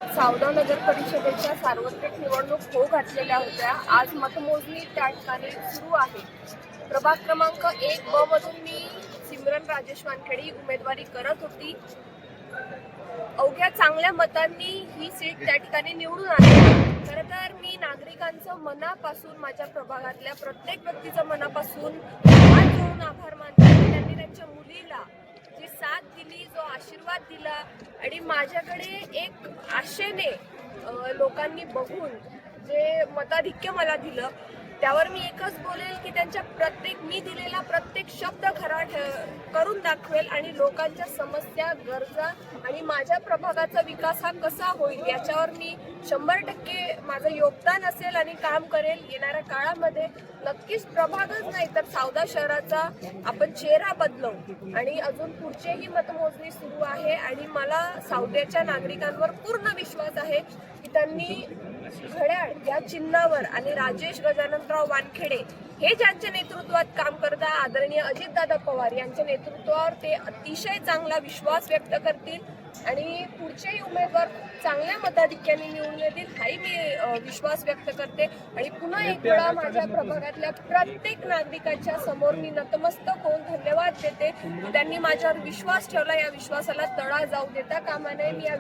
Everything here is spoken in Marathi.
सावदा नगर परिषदेच्या सार्वत्रिक निवडणूक होऊ घातलेल्या होत्या. आज मतमोजणी त्या ठिकाणी सुरू आहे. प्रभाग क्रमांक 1 ब मधून मी सिमरन राजेश वानखेडे उमेदवारी करत होती. अवघ्या चांगल्या मतांनी ही सीट त्या ठिकाणी निवडून आली. खरं तर मी नागरिकांचं मनापासून, माझ्या प्रभागातल्या प्रत्येक व्यक्तीचं मनापासून हात जोडून आभार मानते. त्यांनी त्यांच्या मुलीला जी साथ दिली, जो आशीर्वाद दिला आणि माझ्याकडे एक आशेने लोकांनी बघून जे मताधिक्य मला दिलं, त्यावर मी एकच बोलेल की त्यांच्या मी दिलेला प्रत्येक शब्द खरा करून दाखवेल आणि लोकांच्या समस्या, गरजा आणि माझ्या प्रभागाचा विकास हा कसा होईल याच्यावर मी 100% माझं योगदान असेल आणि काम करेल. येणाऱ्या काळामध्ये नक्कीच प्रभागच नाही तर सावदा शहराचा आपण चेहरा बदलवू आणि अजून पुढचीही मतमोजणी सुरू आहे आणि मला सावद्याच्या नागरिकांवर पूर्ण विश्वास आहे की त्यांनी घड्याळ या चिन्हावर आणि राजेश गजाननराव वानखेडे हे ज्यांच्या नेतृत्वात काम करतात, आदरणीय अजितदादा पवार यांच्या नेतृत्वावर ते अतिशय चांगला विश्वास व्यक्त करतील आणि पुढचेही उमेदवार चांगल्या मताधिक्याने निवडून येतील हाही मी विश्वास व्यक्त करते. आणि पुन्हा एक वेळा माझ्या प्रभागातल्या प्रत्येक नागरिकांच्या समोर मी नतमस्तक होऊन धन्यवाद देते. त्यांनी माझ्यावर विश्वास ठेवला, या विश्वासाला तडा जाऊ देता कामा नये. मी या